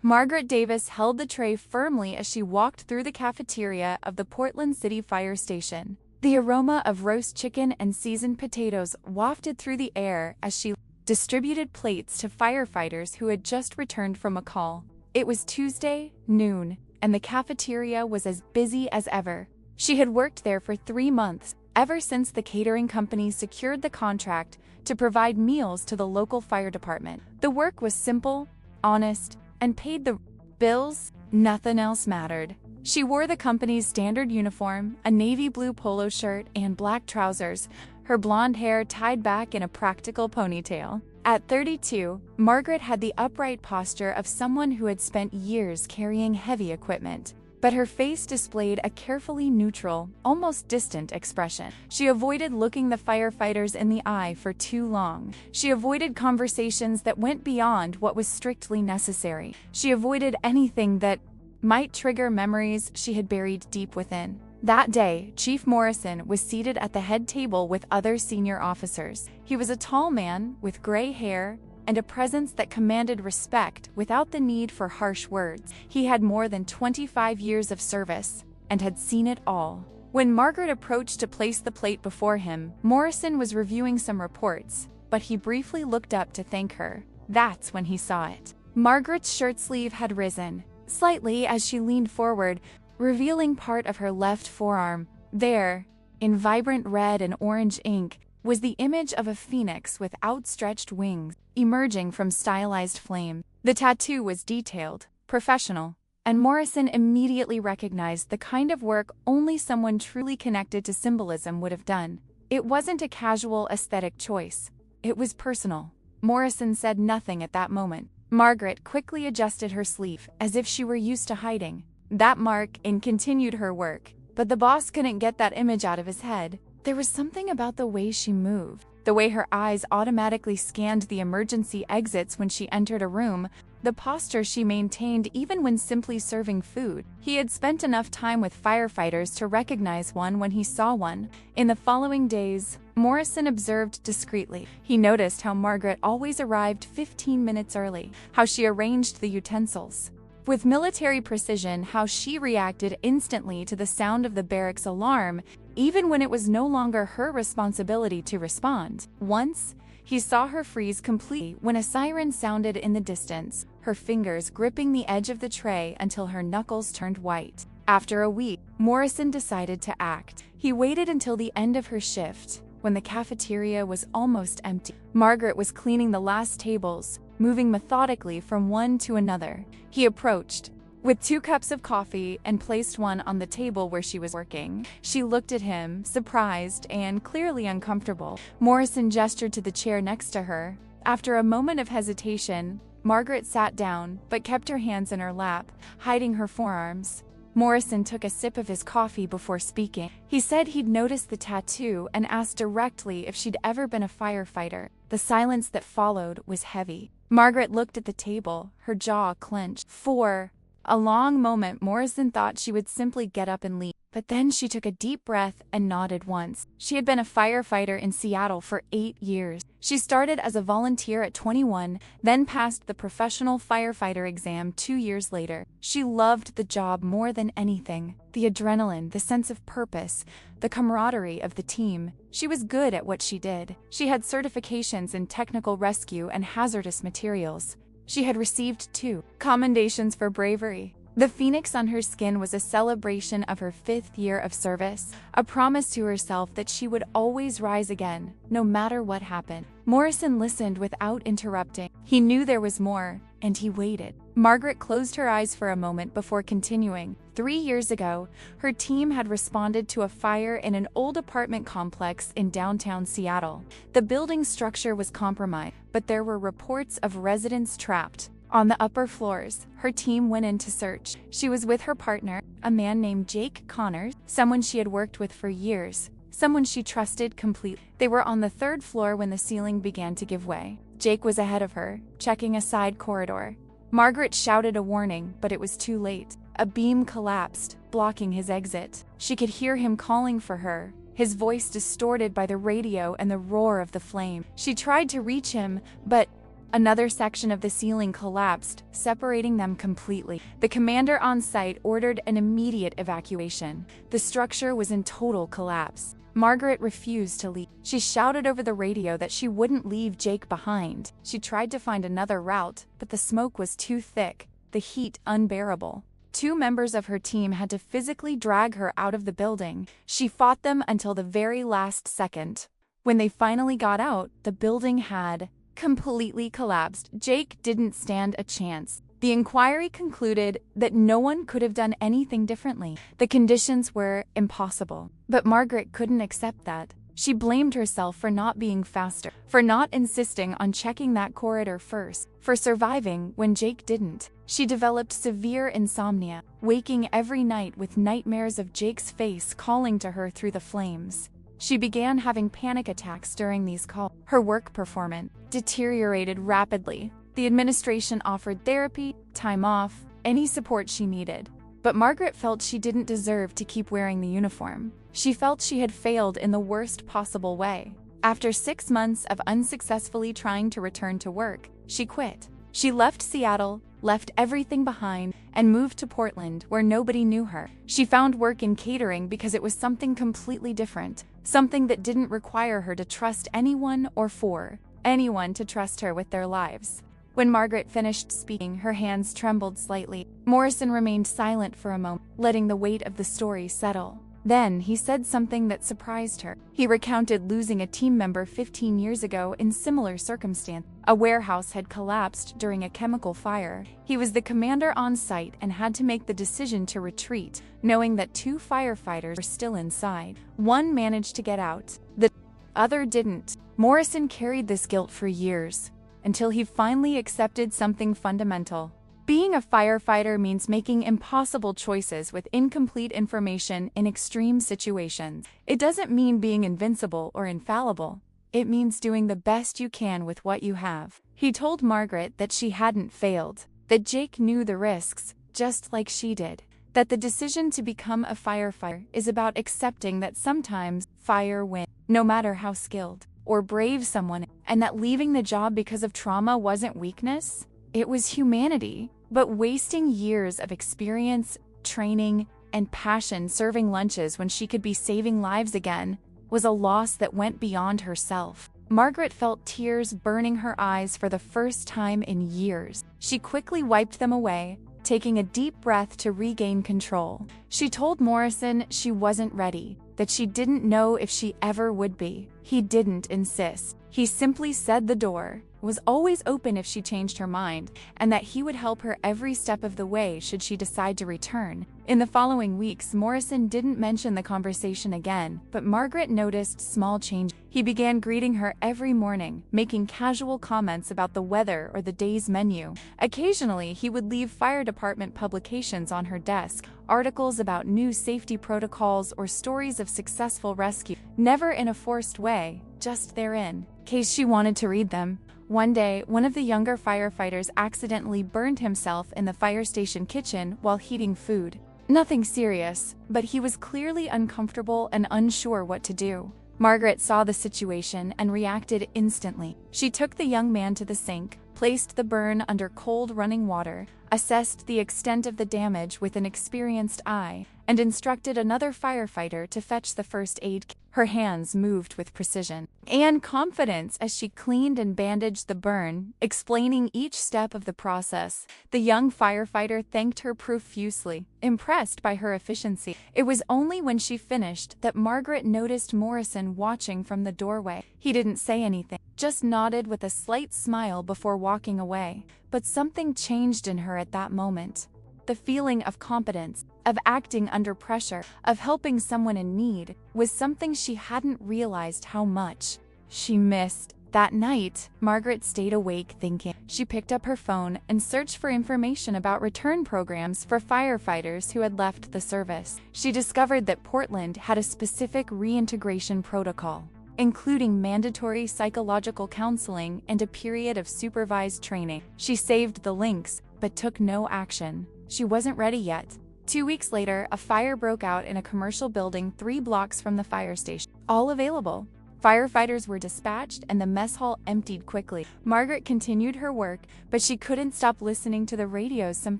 Margaret Davis held the tray firmly as she walked through the cafeteria of the Portland City Fire Station. The aroma of roast chicken and seasoned potatoes wafted through the air as she distributed plates to firefighters who had just returned from a call. It was Tuesday, noon, and the cafeteria was as busy as ever. She had worked there for 3 months, ever since the catering company secured the contract to provide meals to the local fire department. The work was simple, honest, and paid the bills. Nothing else mattered. She wore the company's standard uniform, a navy blue polo shirt and black trousers, her blonde hair tied back in a practical ponytail. At 32, Margaret had the upright posture of someone who had spent years carrying heavy equipment. But her face displayed a carefully neutral, almost distant expression. She avoided looking the firefighters in the eye for too long. She avoided conversations that went beyond what was strictly necessary. She avoided anything that might trigger memories she had buried deep within. That day, Chief Morrison was seated at the head table with other senior officers. He was a tall man with gray hair and a presence that commanded respect without the need for harsh words. He had more than 25 years of service and had seen it all. When Margaret approached to place the plate before him, Morrison was reviewing some reports, but he briefly looked up to thank her. That's when he saw it. Margaret's shirt sleeve had risen slightly as she leaned forward, revealing part of her left forearm. There, in vibrant red and orange ink, was the image of a phoenix with outstretched wings, emerging from stylized flame. The tattoo was detailed, professional, and Morrison immediately recognized the kind of work only someone truly connected to symbolism would have done. It wasn't a casual aesthetic choice. It was personal. Morrison said nothing at that moment. Margaret quickly adjusted her sleeve, as if she were used to hiding. That mark and continued her work, but the boss couldn't get that image out of his head. There was something about the way she moved, the way her eyes automatically scanned the emergency exits when she entered a room, the posture she maintained even when simply serving food. He had spent enough time with firefighters to recognize one when he saw one. In the following days, Morrison observed discreetly. He noticed how Margaret always arrived 15 minutes early, how she arranged the utensils with military precision, how she reacted instantly to the sound of the barracks alarm, even when it was no longer her responsibility to respond. Once, he saw her freeze completely when a siren sounded in the distance, her fingers gripping the edge of the tray until her knuckles turned white. After a week, Morrison decided to act. He waited until the end of her shift, when the cafeteria was almost empty. Margaret was cleaning the last tables, moving methodically from one to another. He approached with 2 cups of coffee and placed one on the table where she was working. She looked at him, surprised and clearly uncomfortable. Morrison gestured to the chair next to her. After a moment of hesitation, Margaret sat down but kept her hands in her lap, hiding her forearms. Morrison took a sip of his coffee before speaking. He said he'd noticed the tattoo and asked directly if she'd ever been a firefighter. The silence that followed was heavy. Margaret looked at the table, her jaw clenched. For a long moment, Morrison thought she would simply get up and leave. But then she took a deep breath and nodded once. She had been a firefighter in Seattle for 8 years. She started as a volunteer at 21, then passed the professional firefighter exam 2 years later. She loved the job more than anything. The adrenaline, the sense of purpose, the camaraderie of the team. She was good at what she did. She had certifications in technical rescue and hazardous materials. She had received 2 commendations for bravery. The phoenix on her skin was a celebration of her 5th year of service, a promise to herself that she would always rise again, no matter what happened. Morrison listened without interrupting. He knew there was more, and he waited. Margaret closed her eyes for a moment before continuing. 3 years ago, her team had responded to a fire in an old apartment complex in downtown Seattle. The building structure was compromised, but there were reports of residents trapped. On the upper floors, her team went in to search. She was with her partner, a man named Jake Connors, someone she had worked with for years, someone she trusted completely. They were on the 3rd floor when the ceiling began to give way. Jake was ahead of her, checking a side corridor. Margaret shouted a warning, but it was too late. A beam collapsed, blocking his exit. She could hear him calling for her, his voice distorted by the radio and the roar of the flame. She tried to reach him, but Another section of the ceiling collapsed, separating them completely. The commander on site ordered an immediate evacuation. The structure was in total collapse. Margaret refused to leave. She shouted over the radio that she wouldn't leave Jake behind. She tried to find another route, but the smoke was too thick, the heat unbearable. 2 members of her team had to physically drag her out of the building. She fought them until the very last second. When they finally got out, the building had completely collapsed. Jake didn't stand a chance. The inquiry concluded that no one could have done anything differently. The conditions were impossible. But Margaret couldn't accept that. She blamed herself for not being faster, for not insisting on checking that corridor first, for surviving when Jake didn't. She developed severe insomnia, waking every night with nightmares of Jake's face calling to her through the flames. She began having panic attacks during these calls. Her work performance deteriorated rapidly. The administration offered therapy, time off, any support she needed. But Margaret felt she didn't deserve to keep wearing the uniform. She felt she had failed in the worst possible way. After 6 months of unsuccessfully trying to return to work, she quit. She left Seattle, left everything behind, and moved to Portland, where nobody knew her. She found work in catering because it was something completely different, something that didn't require her to trust anyone or for anyone to trust her with their lives. When Margaret finished speaking, her hands trembled slightly. Morrison remained silent for a moment, letting the weight of the story settle. Then he said something that surprised her. He recounted losing a team member 15 years ago in similar circumstances. A warehouse had collapsed during a chemical fire. He was the commander on site and had to make the decision to retreat, knowing that 2 firefighters were still inside. One managed to get out. The other didn't. Morrison carried this guilt for years, until he finally accepted something fundamental. Being a firefighter means making impossible choices with incomplete information in extreme situations. It doesn't mean being invincible or infallible. It means doing the best you can with what you have. He told Margaret that she hadn't failed, that Jake knew the risks, just like she did, that the decision to become a firefighter is about accepting that sometimes fire wins, no matter how skilled or brave someone, and that leaving the job because of trauma wasn't weakness, it was humanity. But wasting years of experience, training, and passion serving lunches when she could be saving lives again was a loss that went beyond herself. Margaret felt tears burning her eyes for the first time in years. She quickly wiped them away, taking a deep breath to regain control. She told Morrison she wasn't ready, that she didn't know if she ever would be. He didn't insist. He simply said the door was always open if she changed her mind, and that he would help her every step of the way should she decide to return. In the following weeks, Morrison didn't mention the conversation again, but Margaret noticed small changes. He began greeting her every morning, making casual comments about the weather or the day's menu. Occasionally, he would leave fire department publications on her desk, articles about new safety protocols or stories of successful rescue, never in a forced way, just therein, case she wanted to read them. One day, one of the younger firefighters accidentally burned himself in the fire station kitchen while heating food. Nothing serious, but he was clearly uncomfortable and unsure what to do. Margaret saw the situation and reacted instantly. She took the young man to the sink, placed the burn under cold running water, assessed the extent of the damage with an experienced eye, and instructed another firefighter to fetch the first aid kit. Her hands moved with precision and confidence as she cleaned and bandaged the burn, explaining each step of the process. The young firefighter thanked her profusely, impressed by her efficiency. It was only when she finished that Margaret noticed Morrison watching from the doorway. He didn't say anything, just nodded with a slight smile before walking away. But something changed in her at that moment. The feeling of competence, of acting under pressure, of helping someone in need, was something she hadn't realized how much she missed. That night, Margaret stayed awake thinking. She picked up her phone and searched for information about return programs for firefighters who had left the service. She discovered that Portland had a specific reintegration protocol, including mandatory psychological counseling and a period of supervised training. She saved the links, but took no action. She wasn't ready yet. 2 weeks later, a fire broke out in a commercial building 3 blocks from the fire station. All available. Firefighters were dispatched and the mess hall emptied quickly. Margaret continued her work, but she couldn't stop listening to the radios some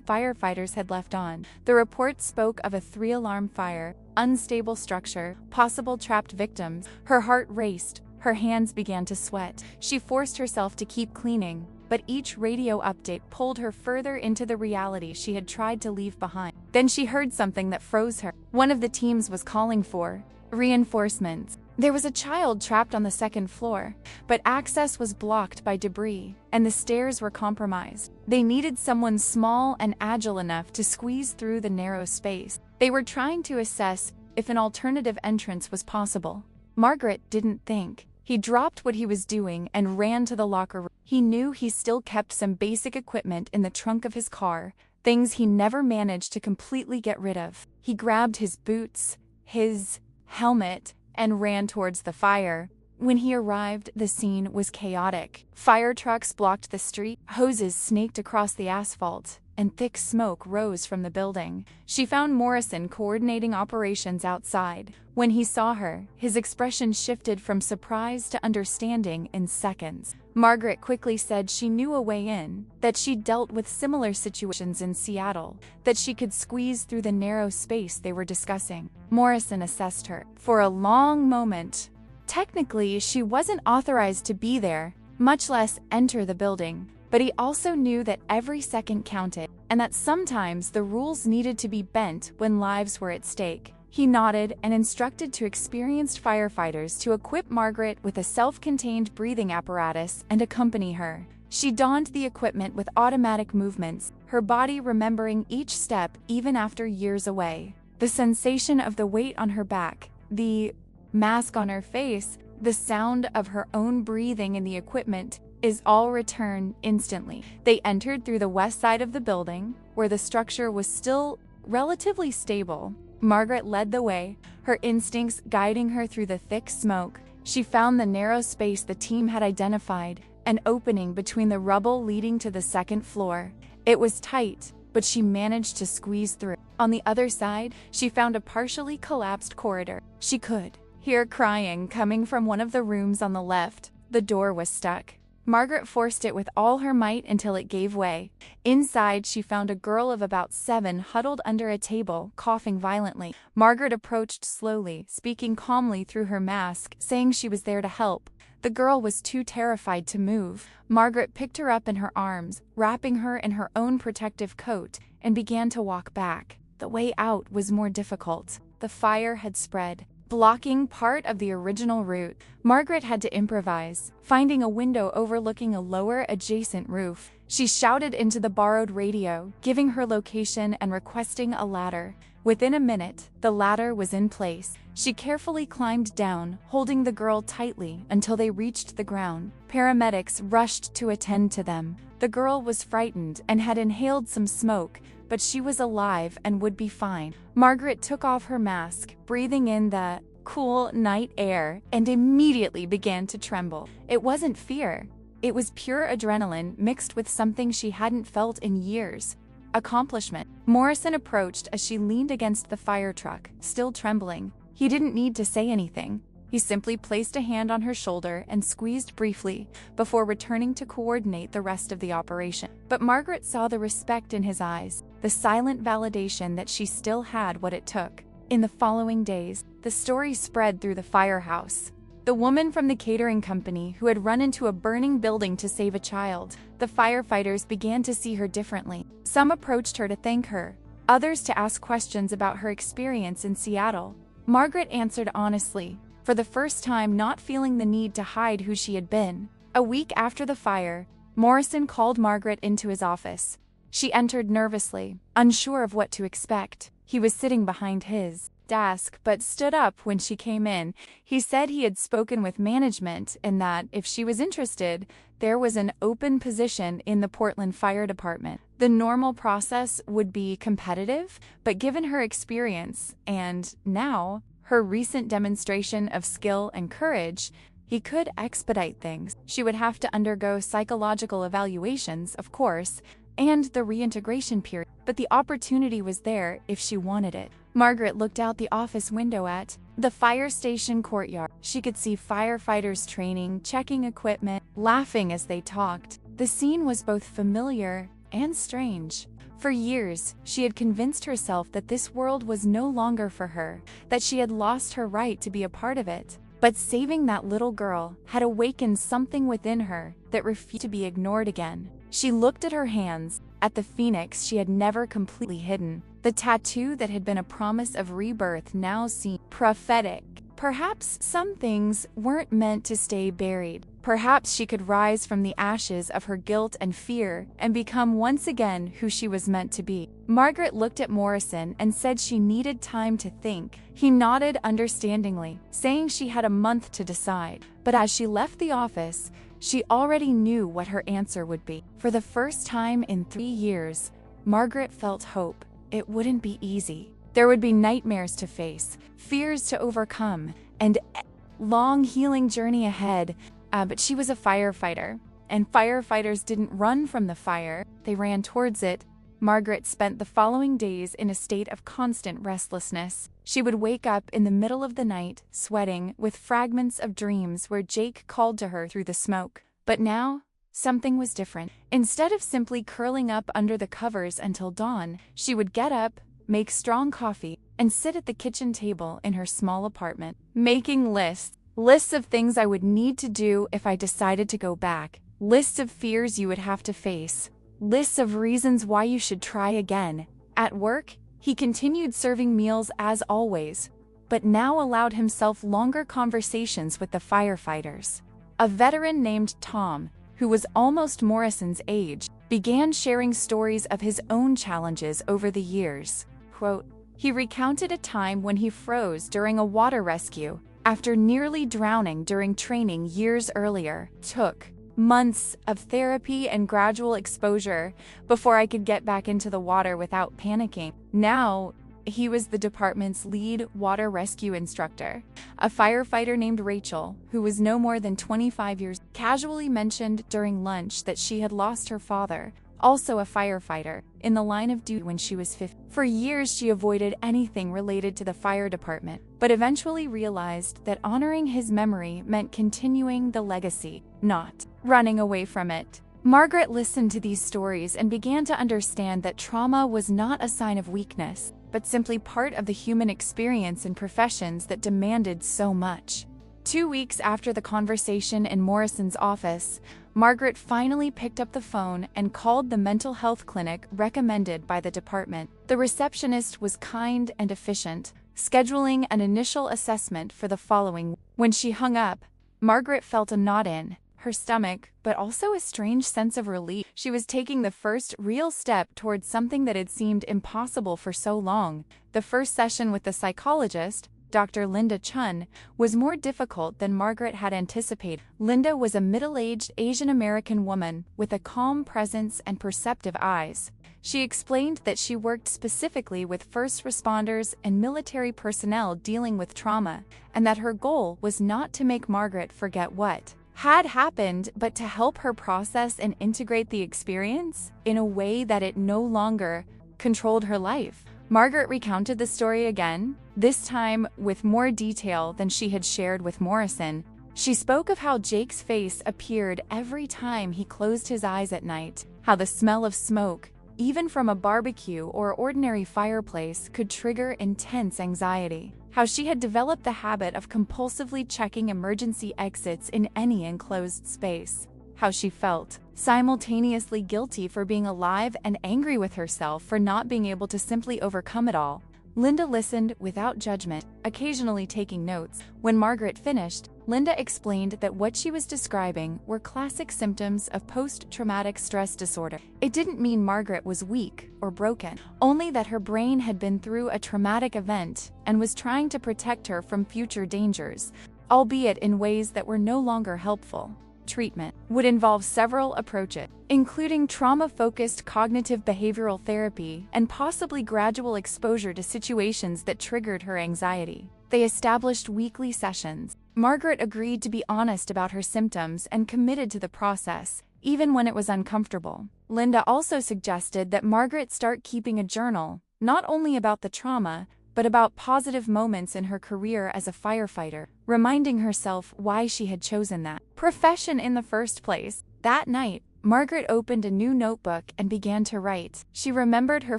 firefighters had left on. The reports spoke of a 3-alarm fire, unstable structure, possible trapped victims. Her heart raced. Her hands began to sweat. She forced herself to keep cleaning, but each radio update pulled her further into the reality she had tried to leave behind. Then she heard something that froze her. One of the teams was calling for reinforcements. There was a child trapped on the 2nd floor, but access was blocked by debris, and the stairs were compromised. They needed someone small and agile enough to squeeze through the narrow space. They were trying to assess if an alternative entrance was possible. Margaret didn't think. He dropped what he was doing and ran to the locker room. He knew he still kept some basic equipment in the trunk of his car, things he never managed to completely get rid of. He grabbed his boots, his helmet, and ran towards the fire. When he arrived, the scene was chaotic. Fire trucks blocked the street, hoses snaked across the asphalt, and thick smoke rose from the building. She found Morrison coordinating operations outside. When he saw her, his expression shifted from surprise to understanding in seconds. Margaret quickly said she knew a way in, that she'd dealt with similar situations in Seattle, that she could squeeze through the narrow space they were discussing. Morrison assessed her. For a long moment, technically, she wasn't authorized to be there, much less enter the building. But he also knew that every second counted, and that sometimes the rules needed to be bent when lives were at stake. He nodded and instructed two experienced firefighters to equip Margaret with a self-contained breathing apparatus and accompany her. She donned the equipment with automatic movements, her body remembering each step even after years away. The sensation of the weight on her back, the mask on her face, the sound of her own breathing in the equipment is all returned instantly. They entered through the west side of the building, where the structure was still relatively stable. Margaret led the way, her instincts guiding her through the thick smoke. She found the narrow space the team had identified, an opening between the rubble leading to the 2nd floor. It was tight, but she managed to squeeze through. On the other side, she found a partially collapsed corridor. She could hear crying coming from one of the rooms on the left. The door was stuck. Margaret forced it with all her might until it gave way. Inside, she found a girl of about 7 huddled under a table, coughing violently. Margaret approached slowly, speaking calmly through her mask, saying she was there to help. The girl was too terrified to move. Margaret picked her up in her arms, wrapping her in her own protective coat, and began to walk back. The way out was more difficult. The fire had spread, blocking part of the original route. Margaret had to improvise, finding a window overlooking a lower adjacent roof. She shouted into the borrowed radio, giving her location and requesting a ladder. Within a minute, the ladder was in place. She carefully climbed down, holding the girl tightly until they reached the ground. Paramedics rushed to attend to them. The girl was frightened and had inhaled some smoke, but she was alive and would be fine. Margaret took off her mask, breathing in the cool night air, and immediately began to tremble. It wasn't fear. It was pure adrenaline mixed with something she hadn't felt in years. Accomplishment. Morrison approached as she leaned against the fire truck, still trembling. He didn't need to say anything. He simply placed a hand on her shoulder and squeezed briefly before returning to coordinate the rest of the operation. But Margaret saw the respect in his eyes, the silent validation that she still had what it took. In the following days, the story spread through the firehouse. The woman from the catering company who had run into a burning building to save a child. The firefighters began to see her differently. Some approached her to thank her, others to ask questions about her experience in Seattle. Margaret answered honestly, for the first time not feeling the need to hide who she had been. A week after the fire, Morrison called Margaret into his office. She entered nervously, unsure of what to expect. He was sitting behind his desk, but stood up when she came in. He said he had spoken with management and that, if she was interested, there was an open position in the Portland Fire Department. The normal process would be competitive, but given her experience and, now, her recent demonstration of skill and courage, he could expedite things. She would have to undergo psychological evaluations, of course, and the reintegration period. but the opportunity was there if she wanted it. Margaret looked out the office window at the fire station courtyard. She could see firefighters training, checking equipment, laughing as they talked. The scene was both familiar and strange. For years, she had convinced herself that this world was no longer for her, that she had lost her right to be a part of it. But saving that little girl had awakened something within her that refused to be ignored again. She looked at her hands, at the phoenix she had never completely hidden. The tattoo that had been a promise of rebirth now seemed prophetic. Perhaps some things weren't meant to stay buried. Perhaps she could rise from the ashes of her guilt and fear and become once again who she was meant to be. Margaret looked at Morrison and said she needed time to think. He nodded understandingly, saying she had a month to decide. But as she left the office, she already knew what her answer would be. For the first time in 3 years, Margaret felt hope. It wouldn't be easy. There would be nightmares to face, fears to overcome, and a long healing journey ahead. But she was a firefighter, and firefighters didn't run from the fire, they ran towards it. Margaret spent the following days in a state of constant restlessness. She would wake up in the middle of the night, sweating, with fragments of dreams where Jake called to her through the smoke. But now, something was different. Instead of simply curling up under the covers until dawn, she would get up, make strong coffee, and sit at the kitchen table in her small apartment, making lists of things I would need to do if I decided to go back, lists of fears you would have to face, lists of reasons why you should try again. At work, he continued serving meals as always, but now allowed himself longer conversations with the firefighters. A veteran named Tom, who was almost Morrison's age, began sharing stories of his own challenges over the years. Quote, he recounted a time when he froze during a water rescue after nearly drowning during training years earlier. Took months of therapy and gradual exposure before I could get back into the water without panicking. Now, he was the department's lead water rescue instructor. A firefighter named Rachel, who was no more than 25 years, casually mentioned during lunch that she had lost her father, also a firefighter, in the line of duty when she was 15. For years, she avoided anything related to the fire department, but eventually realized that honoring his memory meant continuing the legacy, not running away from it. Margaret listened to these stories and began to understand that trauma was not a sign of weakness, but simply part of the human experience in professions that demanded so much. 2 weeks after the conversation in Morrison's office, Margaret finally picked up the phone and called the mental health clinic recommended by the department. The receptionist was kind and efficient, scheduling an initial assessment for the following week. When she hung up, Margaret felt a knot in her stomach, but also a strange sense of relief. She was taking the first real step towards something that had seemed impossible for so long. The first session with the psychologist, Dr. Linda Chun, was more difficult than Margaret had anticipated. Linda was a middle-aged Asian American woman with a calm presence and perceptive eyes. She explained that she worked specifically with first responders and military personnel dealing with trauma, and that her goal was not to make Margaret forget what had happened, but to help her process and integrate the experience in a way that it no longer controlled her life. Margaret recounted the story again, this time with more detail than she had shared with Morrison. She spoke of how Jake's face appeared every time he closed his eyes at night, how the smell of smoke, even from a barbecue or ordinary fireplace, could trigger intense anxiety, how she had developed the habit of compulsively checking emergency exits in any enclosed space, how she felt simultaneously guilty for being alive and angry with herself for not being able to simply overcome it all. Linda listened without judgment, occasionally taking notes. When Margaret finished, Linda explained that what she was describing were classic symptoms of post-traumatic stress disorder. It didn't mean Margaret was weak or broken, only that her brain had been through a traumatic event and was trying to protect her from future dangers, albeit in ways that were no longer helpful. Treatment would involve several approaches, including trauma-focused cognitive behavioral therapy and possibly gradual exposure to situations that triggered her anxiety. They established weekly sessions. Margaret agreed to be honest about her symptoms and committed to the process, even when it was uncomfortable. Linda also suggested that Margaret start keeping a journal, not only about the trauma, but about positive moments in her career as a firefighter, reminding herself why she had chosen that profession in the first place. That night, Margaret opened a new notebook and began to write. She remembered her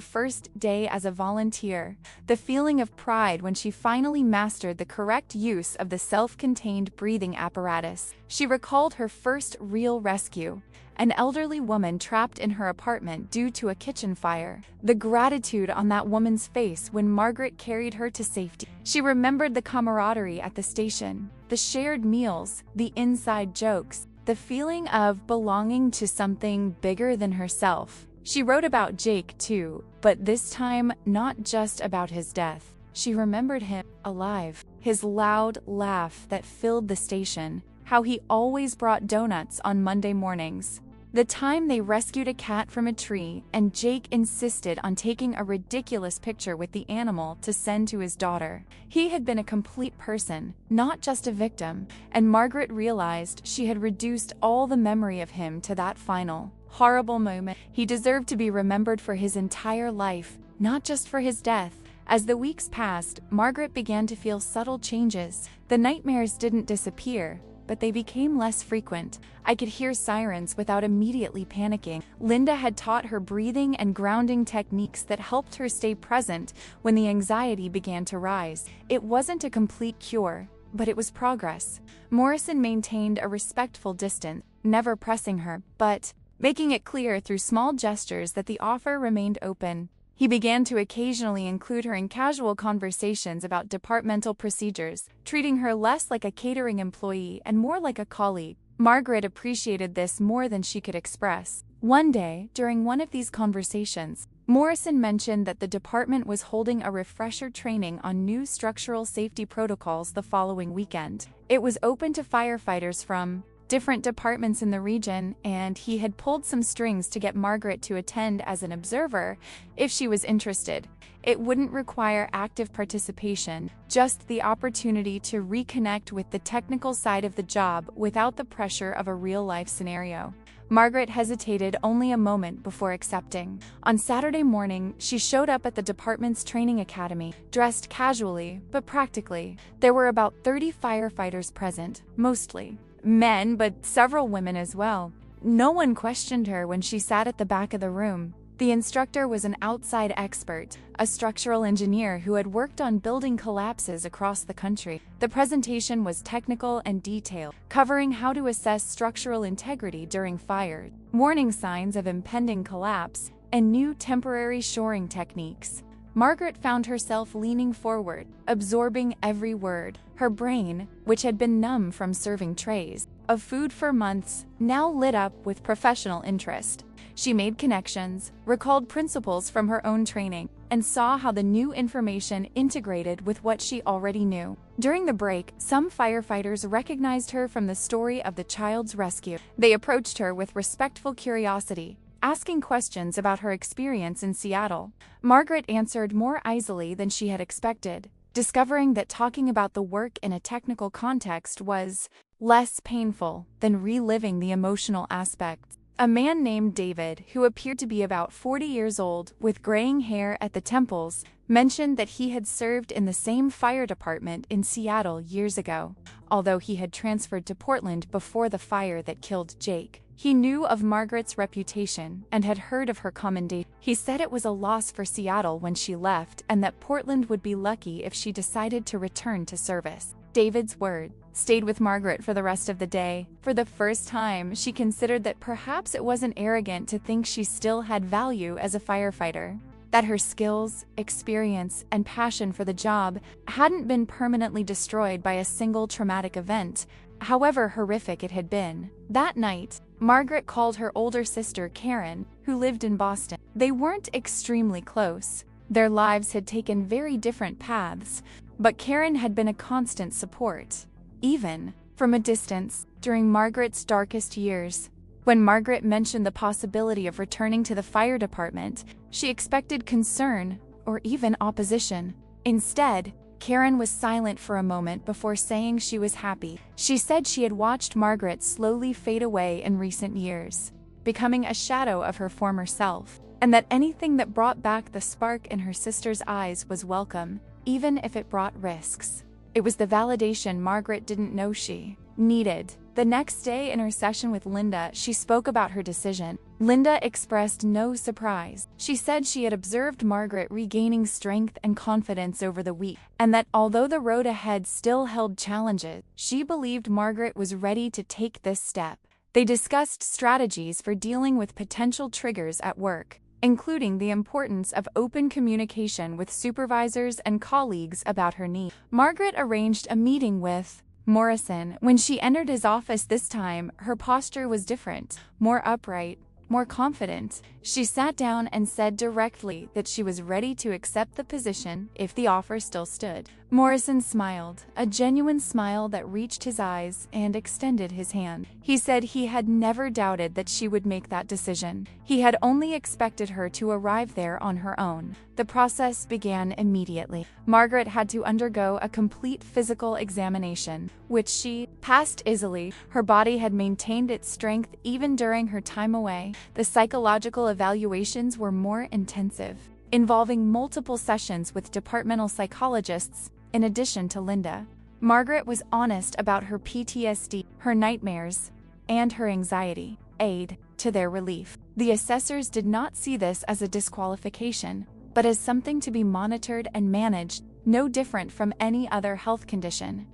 first day as a volunteer, the feeling of pride when she finally mastered the correct use of the self-contained breathing apparatus. She recalled her first real rescue, an elderly woman trapped in her apartment due to a kitchen fire. The gratitude on that woman's face when Margaret carried her to safety. She remembered the camaraderie at the station, the shared meals, the inside jokes, the feeling of belonging to something bigger than herself. She wrote about Jake too, but this time not just about his death. She remembered him alive, his loud laugh that filled the station, how he always brought donuts on Monday mornings. The time they rescued a cat from a tree and Jake insisted on taking a ridiculous picture with the animal to send to his daughter. He had been a complete person, not just a victim, and Margaret realized she had reduced all the memory of him to that final, horrible moment. He deserved to be remembered for his entire life, not just for his death. As the weeks passed, Margaret began to feel subtle changes. The nightmares didn't disappear, but they became less frequent. I could hear sirens without immediately panicking. Linda had taught her breathing and grounding techniques that helped her stay present when the anxiety began to rise. It wasn't a complete cure, but it was progress. Morrison maintained a respectful distance, never pressing her, but making it clear through small gestures that the offer remained open. He began to occasionally include her in casual conversations about departmental procedures, treating her less like a catering employee and more like a colleague. Margaret appreciated this more than she could express. One day, during one of these conversations, Morrison mentioned that the department was holding a refresher training on new structural safety protocols the following weekend. It was open to firefighters from different departments in the region, and he had pulled some strings to get Margaret to attend as an observer if she was interested. It wouldn't require active participation, just the opportunity to reconnect with the technical side of the job without the pressure of a real-life scenario. Margaret hesitated only a moment before accepting. On Saturday morning, she showed up at the department's training academy, dressed casually but practically. There were about 30 firefighters present, mostly men, but several women as well. No one questioned her when she sat at the back of the room. The instructor was an outside expert, a structural engineer who had worked on building collapses across the country. The presentation was technical and detailed, covering how to assess structural integrity during fires, warning signs of impending collapse, and new temporary shoring techniques. Margaret found herself leaning forward, absorbing every word. Her brain, which had been numb from serving trays of food for months, now lit up with professional interest. She made connections, recalled principles from her own training, and saw how the new information integrated with what she already knew. During the break, some firefighters recognized her from the story of the child's rescue. They approached her with respectful curiosity, asking questions about her experience in Seattle. Margaret answered more easily than she had expected, discovering that talking about the work in a technical context was less painful than reliving the emotional aspects. A man named David, who appeared to be about 40 years old, with graying hair at the temples, mentioned that he had served in the same fire department in Seattle years ago, although he had transferred to Portland before the fire that killed Jake. He knew of Margaret's reputation and had heard of her commendation. He said it was a loss for Seattle when she left and that Portland would be lucky if she decided to return to service. David's word stayed with Margaret for the rest of the day. For the first time, she considered that perhaps it wasn't arrogant to think she still had value as a firefighter, that her skills, experience, and passion for the job hadn't been permanently destroyed by a single traumatic event, however horrific it had been. That night, Margaret called her older sister Karen, who lived in Boston. They weren't extremely close. Their lives had taken very different paths, but Karen had been a constant support, even from a distance, during Margaret's darkest years. When Margaret mentioned the possibility of returning to the fire department, she expected concern or even opposition. Instead, Karen was silent for a moment before saying she was happy. She said she had watched Margaret slowly fade away in recent years, becoming a shadow of her former self, and that anything that brought back the spark in her sister's eyes was welcome, even if it brought risks. It was the validation Margaret didn't know she needed. The next day in her session with Linda, she spoke about her decision. Linda expressed no surprise. She said she had observed Margaret regaining strength and confidence over the week, and that although the road ahead still held challenges, she believed Margaret was ready to take this step. They discussed strategies for dealing with potential triggers at work, including the importance of open communication with supervisors and colleagues about her needs. Margaret arranged a meeting with Morrison. When she entered his office this time, her posture was different, more upright, more confident. She sat down and said directly that she was ready to accept the position if the offer still stood. Morrison smiled, a genuine smile that reached his eyes, and extended his hand. He said he had never doubted that she would make that decision. He had only expected her to arrive there on her own. The process began immediately. Margaret had to undergo a complete physical examination, which she passed easily. Her body had maintained its strength even during her time away. The psychological evaluations were more intensive, involving multiple sessions with departmental psychologists, in addition to Linda. Margaret was honest about her PTSD, her nightmares, and her anxiety, aid to their relief. The assessors did not see this as a disqualification, but as something to be monitored and managed, no different from any other health condition.